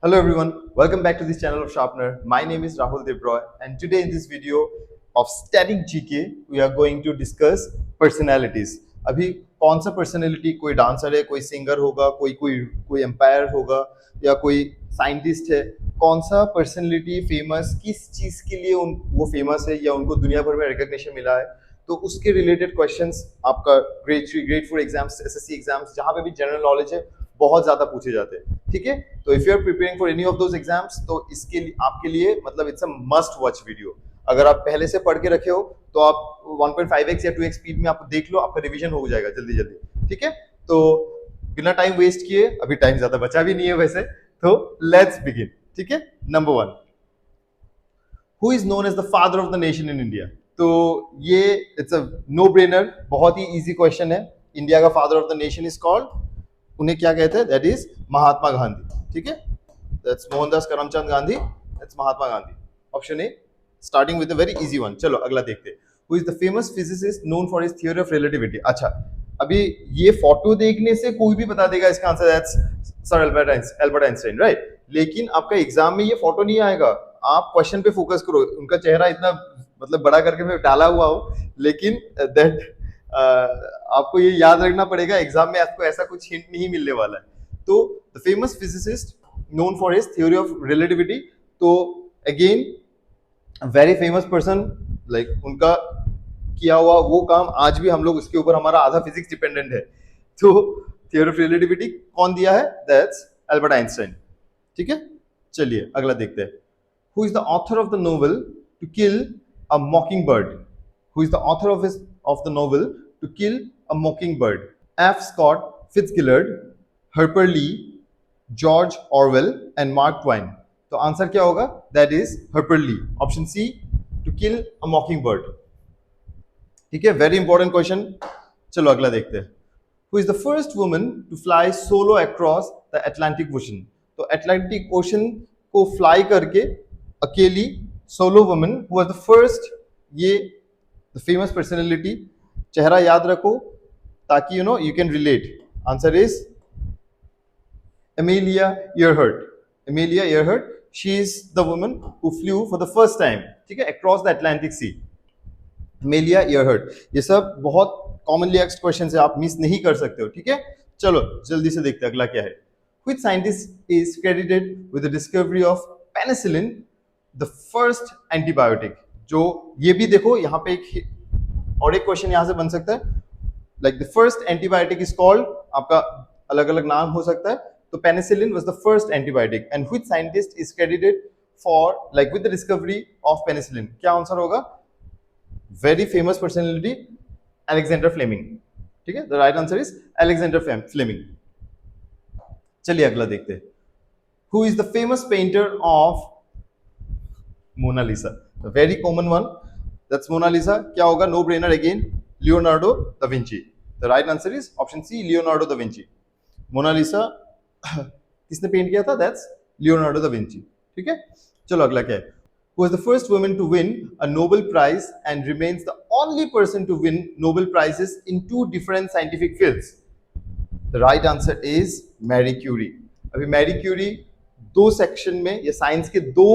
Hello everyone, welcome back to this channel of Sharpener. My name is Rahul Debroy and today in this video of static GK we are going to discuss personalities. अभी कौन सा personality, कोई dancer है, कोई singer होगा, कोई कोई कोई एम्पायर होगा या कोई साइंटिस्ट है, कौन सा पर्सनैलिटी फेमस, किस चीज के लिए वो फेमस है या उनको दुनिया भर में रिकॉग्निशन मिला है, तो उसके रिलेटेड क्वेश्चंस आपका grade 3 grade 4 exams, SSC exams, जहां पे भी जनरल नॉलेज है बहुत ज्यादा पूछे जाते हैं. ठीक है, तो if you are preparing for any of those exams तो इसके लिए आपके लिए मतलब it's a must watch video. अगर आप पहले से पढ़ के रखे हो तो आप 1.5x या 2x स्पीड में आप देख लो, आपका रिवीजन हो जाएगा जल्दी जल्दी. ठीक है, तो बिना टाइम वेस्ट किए, अभी टाइम ज्यादा बचा भी नहीं है वैसे, तो लेट्स बिगिन. ठीक है, number 1, who is known as the father of the nation in India. तो ये इट्स अ नो ब्रेनर, बहुत ही इजी क्वेश्चन है. इंडिया का father of the nation is called, उन्हें क्या कहते हैं? That is Mahatma Gandhi. ठीक है, that's Mohandas Karamchand Gandhi, that's Mahatma Gandhi. Option A, starting with a very easy one. चलो अगला देखते हैं. Who is the famous physicist known for his theory of relativity. अच्छा, अभी ये फोटो देखने से कोई भी बता देगा इसका answer, that's sir Albert Einstein, right. लेकिन आपका एग्जाम में ये फोटो नहीं आएगा, आप क्वेश्चन पे फोकस करो. उनका चेहरा इतना मतलब बड़ा करके मैं डाला हुआ हूं, लेकिन दैट आपको ये याद रखना पड़ेगा, एग्जाम में आपको ऐसा कुछ हिंट नहीं मिलने वाला है. तो the famous physicist known for his theory of relativity. तो again very famous person, like उनका किया हुआ वो काम आज भी हम लोग उसके ऊपर हमारा आधा फिजिक्स डिपेंडेंट है. तो थ्योरी ऑफ रिलेटिविटी कौन दिया है? That's Albert Einstein. ठीक है, चलिए अगला देखते हैं. Who is the author of the novel to kill a mockingbird. Who is the author of the novel To Kill a Mockingbird? F. Scott Fitzgerald, Harper Lee, George Orwell and Mark Twain. तो answer क्या होगा? That is Harper Lee. Option C, To Kill a Mockingbird. ठीक है, very important question. चलो अगला देखते हैं. Who is the first woman to fly solo across the Atlantic Ocean? तो अटलांटिक ओशन को फ्लाई करके अकेली solo woman who was the first, ये द फेमस पर्सनैलिटी. चेहरा याद रखो ताकि you can relate. Answer is Amelia Earhart. Amelia Earhart, she is the woman who flew for the first time, ठीक है, across the Atlantic sea. Amelia Earhart. ये सब बहुत कॉमनली आस्क्ड क्वेश्चन है, आप मिस नहीं कर सकते हो. ठीक है, चलो जल्दी से देखते हैं अगला क्या है. Which scientist is credited with the discovery of penicillin, the first antibiotic? जो ये भी देखो यहाँ पे एक और एक क्वेश्चन यहाँ से बन सकता है, like the first antibiotic is called, आपका अलग अलग नाम हो सकता है. तो penicillin was the first antibiotic and which scientist is credited for like with the discovery of penicillin? क्या आंसर होगा? Very famous personality, Alexander Fleming. ठीक है, the right answer is Alexander Fleming. चलिए अगला देखते हैं. Who is the famous painter of Mona Lisa? Very common one, that's Mona Lisa. क्या होगा? No brainer again, Leonardo da Vinci. The right answer is option C, Leonardo da Vinci. Mona Lisa किसने paint किया था? That's Leonardo da Vinci. ठीक है, चलो अगला क्या है. Who was the first woman to win a Nobel Prize and remains the only person to win Nobel Prizes in 2 different scientific fields? The right answer is Marie Curie. अभी Marie Curie दो section में, या science के दो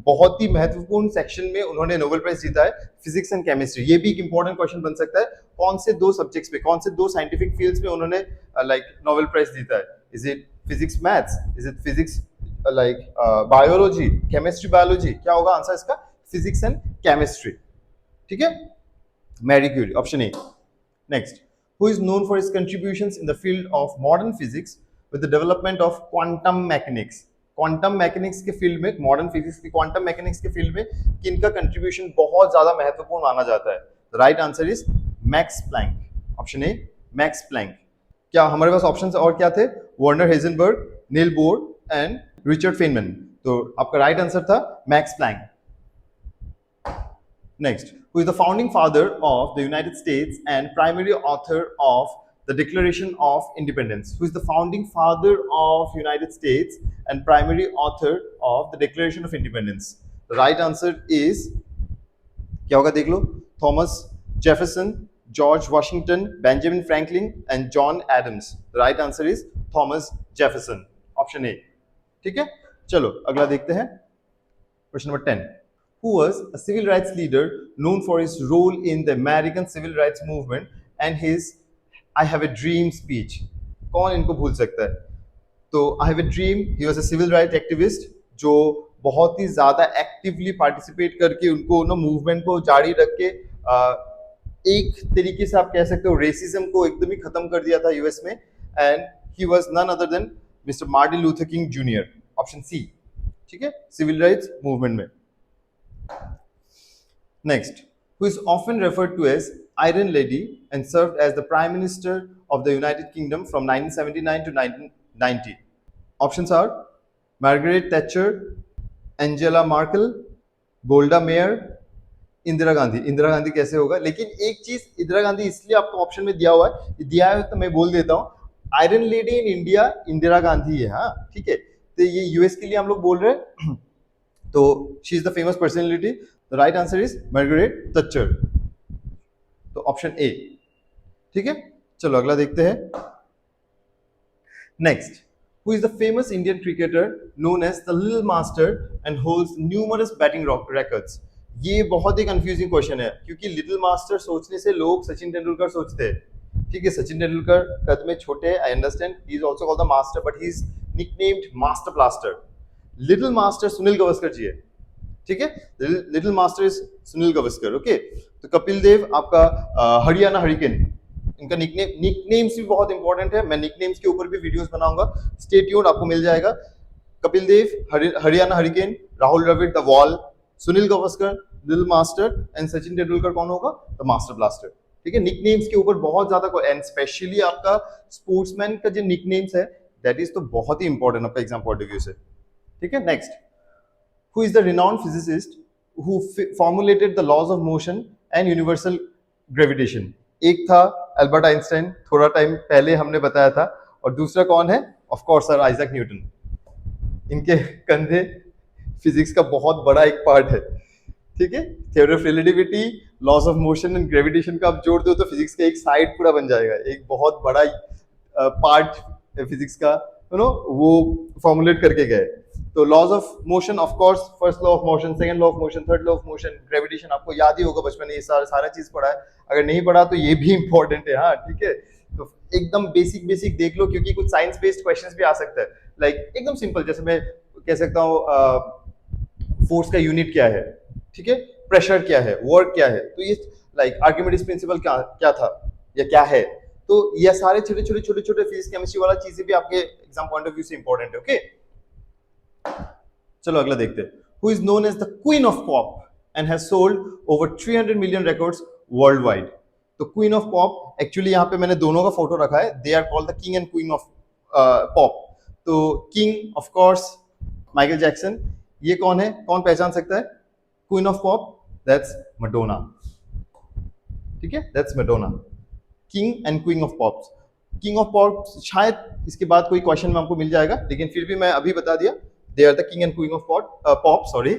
बहुत ही महत्वपूर्ण section में उन्होंने नोबेल प्राइज जीता है, फिजिक्स एंड केमिस्ट्री. ये भी एक इंपॉर्टेंट क्वेश्चन बन सकता है, कौन से दो सब्जेक्ट्स पे, कौन से दो साइंटिफिक फील्ड्स में उन्होंने लाइक नोबेल प्राइज जीता है? Is it physics maths, is it physics like biology, chemistry biology? क्या होगा आंसर इसका? Physics and chemistry. ठीक है, Marie Curie, option A. Next, who is known for his contributions in the field of modern physics with the development of quantum mechanics? Quantum mechanics के field में, modern physics की quantum mechanics के field में किनका contribution बहुत ज्यादा महत्वपूर्ण माना जाता है? Right answer is Max Planck. Option A, Max Planck. क्या हमारे पास ऑप्शंस और क्या थे? Werner Heisenberg, Niels Bohr and Richard Feynman. तो आपका राइट आंसर था Max Planck. Next, who is the founding father of the United States and primary author of the Declaration of Independence? Who is the founding father of United States and primary author of the Declaration of Independence? The right answer is, क्या होगा देख लो, Thomas Jefferson, George Washington, Benjamin Franklin and John Adams. The right answer is Thomas Jefferson. Option A. ठीक है, चलो अगला देखते हैं, question number 10. Who was a civil rights leader known for his role in the American civil rights movement and his I have a dream speech? कौन इनको भूल सकता है? तो I have a dream, he was a civil right activist जो बहुत ही ज्यादा actively participate करके उनको ना मूवमेंट को जारी रख के एक तरीके से आप कह सकते हो रेसिज्म को एकदम ही खत्म कर दिया था यूएस में. And he was none other than mister Martin Luther King junior. Option C. ठीक है, सिविल राइट्स मूवमेंट में. Next, who is often referred to as Iron Lady and served as the Prime Minister of the United Kingdom from 1979 to 1990. Options are Margaret Thatcher, Angela Merkel, Golda Meir, Indira Gandhi. Indira Gandhi कैसे होगा? लेकिन एक चीज, इंदिरा गांधी इसलिए आपको option में दिया हुआ है, दिया है तो मैं बोल देता हूँ, iron lady in India Indira Gandhi है. हाँ ठीक है, तो ये यूएस के लिए हम लोग बोल रहे हैं. तो she is the famous personality. The right answer is Margaret Thatcher. तो ऑप्शन ए. ठीक है, चलो अगला देखते हैं. Next, who is the famous Indian cricketer known as the Little Master and holds numerous batting records. ये बहुत ही कंफ्यूजिंग क्वेश्चन है क्योंकि लिटिल मास्टर सोचने से लोग सचिन तेंदुलकर सोचते हैं. ठीक है, सचिन तेंदुलकर कद में छोटे, I understand, he is also called the master but he is nicknamed master blaster. Little master Sunil Gavaskar ji है. ठीक है, little master is Sunil Gavaskar. Okay, तो कपिल देव आपका हरियाणा हरिकेन, इनका निकनेम्स भी बहुत इंपॉर्टेंट है. मैं निकनेम्स के ऊपर भी वीडियोस बनाऊंगा, स्टे ट्यून्ड, आपको मिल जाएगा. Kapil Dev Haryana hurricane, Rahul Dravid the wall, Sunil Gavaskar little master and Sachin Tendulkar कौन होगा? The master blaster. ठीक है, निकनेम्स के ऊपर बहुत ज्यादा, एंड स्पेशली आपका स्पोर्ट्समैन का जो निकनेम्स है दैट इज तो बहुत ही इंपॉर्टेंट आपका एग्जाम पॉइंट ऑफ व्यू से. ठीक है, next, who is the renowned physicist who formulated the laws of motion and universal gravitation? एक था अल्बर्ट आइंस्टाइन, थोड़ा टाइम पहले हमने बताया था, और दूसरा कौन है? Of course sir Isaac Newton. इनके कंधे फिजिक्स का बहुत बड़ा एक पार्ट है. ठीक है, theory of relativity, loss of motion and gravitation का आप जोड़ दो तो फिजिक्स का एक साइड पूरा बन जाएगा. एक बहुत बड़ा पार्ट फिजिक्स का, यू नो, वो फॉर्मुलेट करके गए. तो laws of motion, of course first law of motion, second law of motion, third law of motion, gravitation आपको याद ही होगा बचपन में, ये सारा चीज पढ़ा है. अगर नहीं पढ़ा तो ये भी इंपॉर्टेंट है. हाँ ठीक है, तो एकदम बेसिक देख लो क्योंकि कुछ साइंस बेस्ड क्वेश्चंस भी आ सकता है. लाइक एकदम सिंपल, जैसे मैं कह सकता हूँ फोर्स का यूनिट क्या है, ठीक है, प्रेशर क्या है, वर्क क्या है. तो ये लाइक आर्किमिडीज प्रिंसिपल क्या था या क्या है. तो ये सारे छोटे छोटे फिजिक्स केमिस्ट्री वाला चीजें भी आपके एग्जाम पॉइंट ऑफ व्यू से इंपॉर्टेंट है. ओके, चलो अगला देखते हैं. Who is known as the queen of pop and has sold over 300 million records worldwide. तो क्वीन ऑफ पॉप, एक्चुअली यहाँ पे मैंने दोनों का फोटो रखा है. They are called the king and queen of pop. तो king of course Michael Jackson. ये कौन है, कौन पहचान सकता है? Queen of pop, that's Madonna. ठीक है, that's Madonna. King and queen of pop. King of pop शायद इसके बाद कोई क्वेश्चन में आपको मिल जाएगा, लेकिन फिर भी मैं अभी बता दिया. They are the king and queen of pop. Sorry,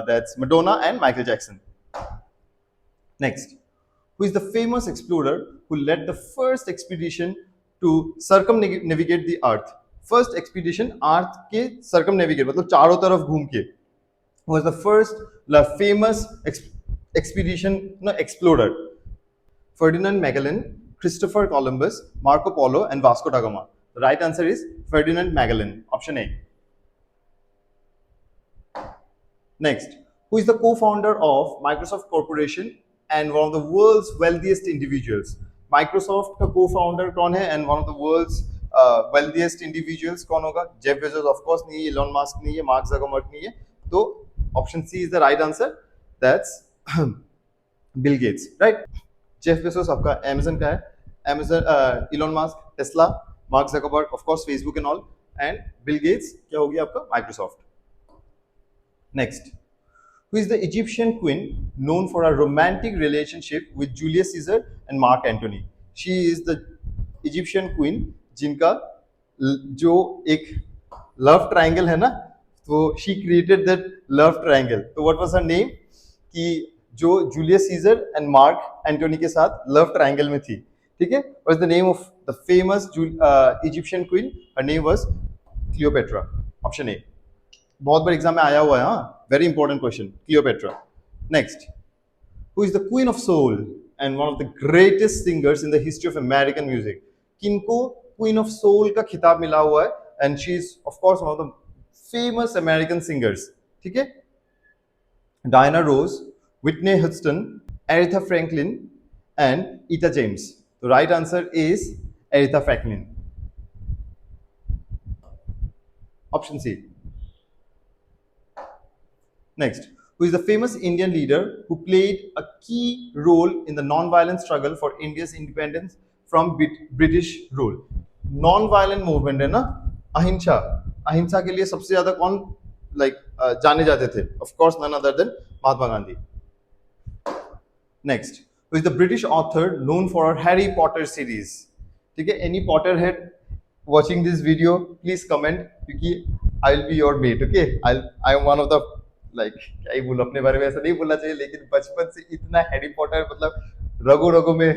that's Madonna and Michael Jackson. Next, who is the famous explorer who led the first expedition to circumnavigate the Earth? First expedition Earth के circumnavigate मतलब चारों तरफ घूम के. Who was the first famous expedition explorer? Ferdinand Magellan, Christopher Columbus, Marco Polo, and Vasco da Gama. The right answer is Ferdinand Magellan. Option A. Next, who is the co-founder of Microsoft Corporation and one of the world's wealthiest individuals? Microsoft का co-founder कौन है and one of the world's wealthiest individuals कौन होगा? Jeff Bezos of course नहीं है, Elon Musk नहीं है, Mark Zuckerberg नहीं है. तो option C is the right answer. That's Bill Gates, right? Jeff Bezos आपका Amazon का है, Elon Musk, Tesla, Mark Zuckerberg of course Facebook and all, and Bill Gates क्या होगी आपका? Microsoft. Next, who is the Egyptian queen known for a romantic relationship with Julius Caesar and Mark Antony? She is the Egyptian queen जिनका जो एक love triangle है ना, तो she created that love triangle. तो what was her name? कि जो Julius Caesar and Mark Antony के साथ love triangle में थी. ठीक है, what was the name of the famous Egyptian queen? Her name was Cleopatra. Option A. बहुत बार एग्जाम में आया हुआ है, हाँ, very important question, Cleopatra. Next, who is the queen of soul and one of the greatest singers in the history of American music? किनको queen of soul का खिताब मिला हुआ है, and she is of course one of the famous American singers. ठीक है, Diana Ross, Whitney Houston, Aretha Franklin, and Etta James. The right answer is Aretha Franklin. Option C. Next, who is the famous Indian leader who played a key role in the non-violent struggle for India's independence from British rule? Non-violent movement है ना, अहिंसा, अहिंसा के लिए सबसे ज्यादा कौन जाने जाते थे? Of course, none other than Mahatma Gandhi. Next, who is the British author known for her Harry Potter series? ठीक है, any Potterhead watching this video, please comment, क्योंकि I'll be your mate. Okay, I am one of the क्या ही बोलूं, अपने बारे में ऐसा नहीं बोलना चाहिए, लेकिन बचपन से इतना हैरी पॉटर मतलब रगो रगो में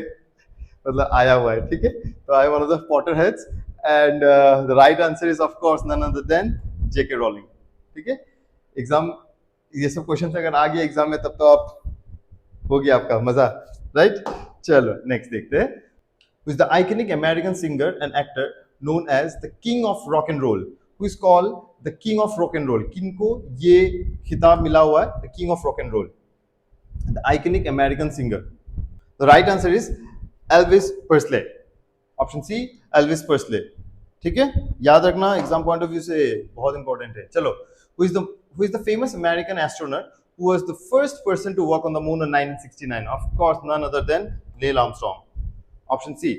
मतलब आया हुआ है, ठीक है। तो I am one of the Potter heads and the right answer is of course none other than JK Rowling, ठीक है। एग्जाम ये सब क्वेश्चन अगर आ गया एग्जाम में, तब तो आप हो गया आपका मजा, राइट। चलो नेक्स्ट देखते हैं, who is the iconic American singer and actor known as the king of rock and roll, who is called the king of rock and roll? किनको ये खिताब मिला हुआ है, the king of rock and roll, the iconic American singer? The right answer is Elvis Presley. Option C, Elvis Presley. ठीक है, याद रखना, एग्जाम पॉइंट ऑफ व्यू से बहुत इंपॉर्टेंट है। चलो, who is the famous American astronaut who was the first person to walk on the moon in 1969? Of course, none other than Neil Armstrong. Option C.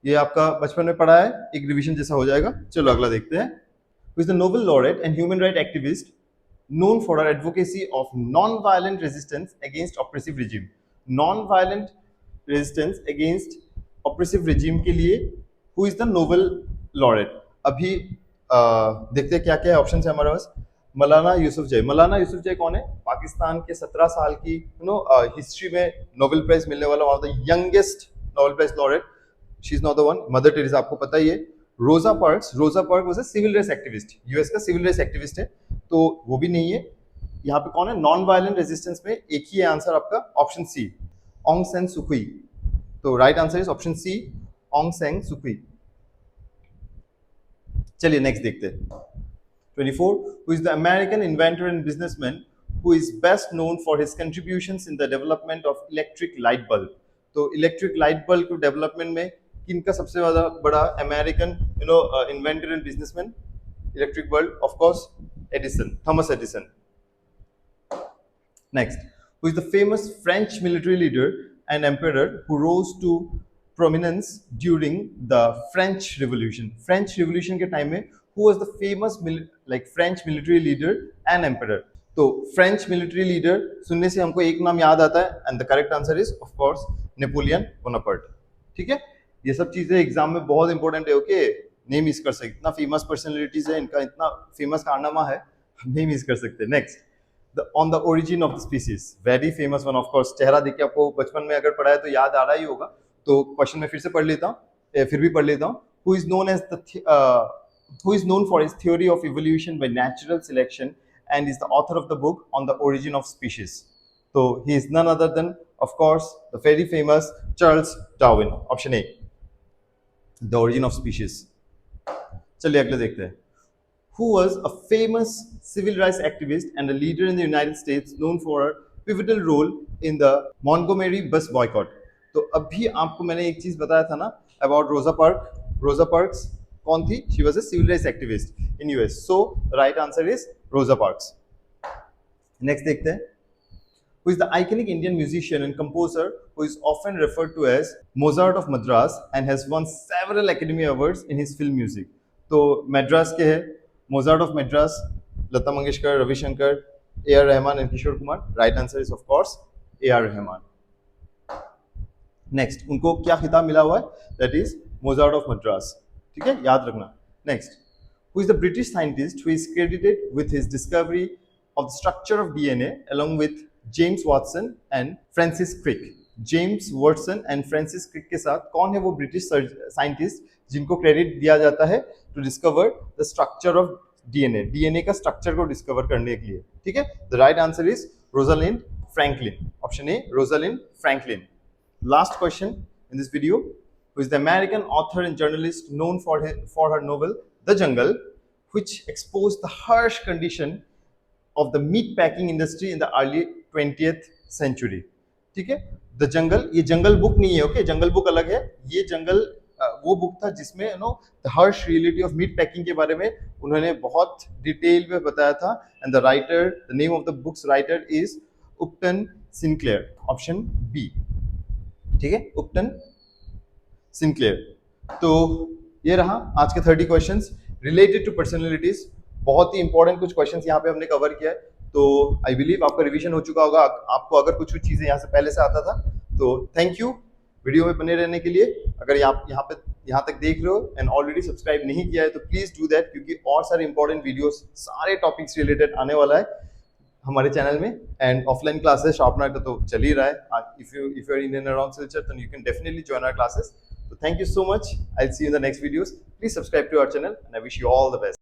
ये आपका बचपन में पढ़ा है, एक रिवीजन जैसा हो जाएगा। चलो अगला देखते हैं, who is the Nobel laureate and human rights activist known for her advocacy of non-violent resistance against oppressive regime? Non-violent resistance against oppressive regime के लिए who is the Nobel laureate? अभी देखते हैं क्या क्या है ऑप्शन है हमारे पास। मौलाना यूसुफजई। मौलाना यूसुफजई कौन है? पाकिस्तान के 17 साल की हिस्ट्री में नोबेल प्राइज मिलने वाला, one of the youngest Nobel prize laureate. She is not the one. Mother Teresa आपको पता ही है। Rosa Parks was a civil rights activist, US का सिविल राइट्स एक्टिविस्ट है, तो वो भी नहीं है। यहाँ पे कौन है? नॉन वायलेंट रेजिस्टेंस में एक ही आंसर आपका, option C, Aung San Suu. Kyi right answer is option C, Aung San Suu. चलिए नेक्स्ट देखते हैं। 24, who is the American inventor and businessman who is best known for his contributions in the development of electric light bulb? तो electric light bulb के development में किनका सबसे ज्यादा बड़ा American inventor and businessman electric bulb? Of course Edison, Thomas Edison. Next, who is the famous French military leader and emperor who rose to prominence during the French Revolution? French Revolution के time में who was the famous French military leader and emperor? तो French military leader सुनने से हमको एक नाम याद आता है, and the correct answer is of course Napoleon Bonaparte. ठीक है, ये सब चीजें एग्जाम में बहुत इंपॉर्टेंट है। ओके, नहीं मिस कर सकते, इतना फेमस पर्सनैलिटीज है, इनका इतना फेमस कारनामा है, नहीं मिस कर सकते। Next, on the origin of the species, very famous one. Of course चेहरा देख के आपको बचपन में अगर पढ़ा है तो याद आ रहा ही होगा, तो क्वेश्चन में फिर से पढ़ लेता हूँ, फिर भी पढ़ लेता हूँ। who is known for his theory of evolution by natural selection and is the author of the book on the origin of species? So he is none other than, of course, the very famous Charles Darwin. Option A, the origin of species. चलिए अगले देखते हैं। Who was a famous civil rights activist and a leader in the United States known for a pivotal role in the Montgomery bus boycott? तो अभी आपको मैंने एक चीज बताया था ना about Rosa Parks. रोजा पार्क्स कौन थी? She was a civil rights activist in US. So the right answer is Rosa Parks. Next देखते हैं। Who is the iconic Indian musician and composer who is often referred to as Mozart of Madras and has won several Academy Awards in his film music? तो मद्रास के है, Mozart of Madras, Lata Mangeshkar, Ravishankar, A.R. Rahman and Kishore Kumar. Right answer is of course A.R. Rahman. Next, उनको क्या खिताब मिला हुआ है? That is Mozart of Madras। ठीक है, याद रखना। Next, who is the British scientist who is credited with his discovery of the structure of DNA along with James Watson and Francis Crick? James Watson and Francis Crick के साथ कौन है वो British scientist जिनको credit दिया जाता है to discover the structure of DNA का स्ट्रक्चर को डिस्कवर करने के लिए, ठीक है। The right answer is Rosalind Franklin, option A Rosalind Franklin. Last question in this video, who is the American author and journalist known for her novel The Jungle, which exposed the harsh condition of the meat packing industry in the early 20th century, ठीक है। The jungle, ये जंगल book नहीं है, okay, जंगल book अलग है। ये जंगल वो book था जिसमें no the harsh reality of meat packing के बारे में उन्होंने बहुत डिटेल में बताया था। And the writer, the name of the book's writer is Upton Sinclair, option B, ठीक है, उपटन सिंक्लेयर। तो ये रहा आज के 30 क्वेश्चंस रिलेटेड टू पर्सनैलिटीज। बहुत ही इंपॉर्टेंट कुछ क्वेश्चंस यहाँ पे हमने कवर किया है, तो आई बिलीव आपका रिवीजन हो चुका होगा। आपको अगर कुछ चीजें यहाँ से पहले से आता था तो थैंक यू वीडियो में बने रहने के लिए। अगर आप यहाँ तक देख रहे हो एंड ऑलरेडी सब्सक्राइब नहीं किया है तो प्लीज डू दैट, क्योंकि और सारे इंपॉर्टेंट वीडियोस सारे टॉपिक्स रिलेटेड आने वाला है हमारे चैनल में। एंड ऑफलाइन क्लासेस शार्पनर का तो चल ही रहा है। If you are in and around Silchar then you can definitely join our classes. So thank you so much. I'll see you in the next videos. Please subscribe to our channel and I wish you all the best.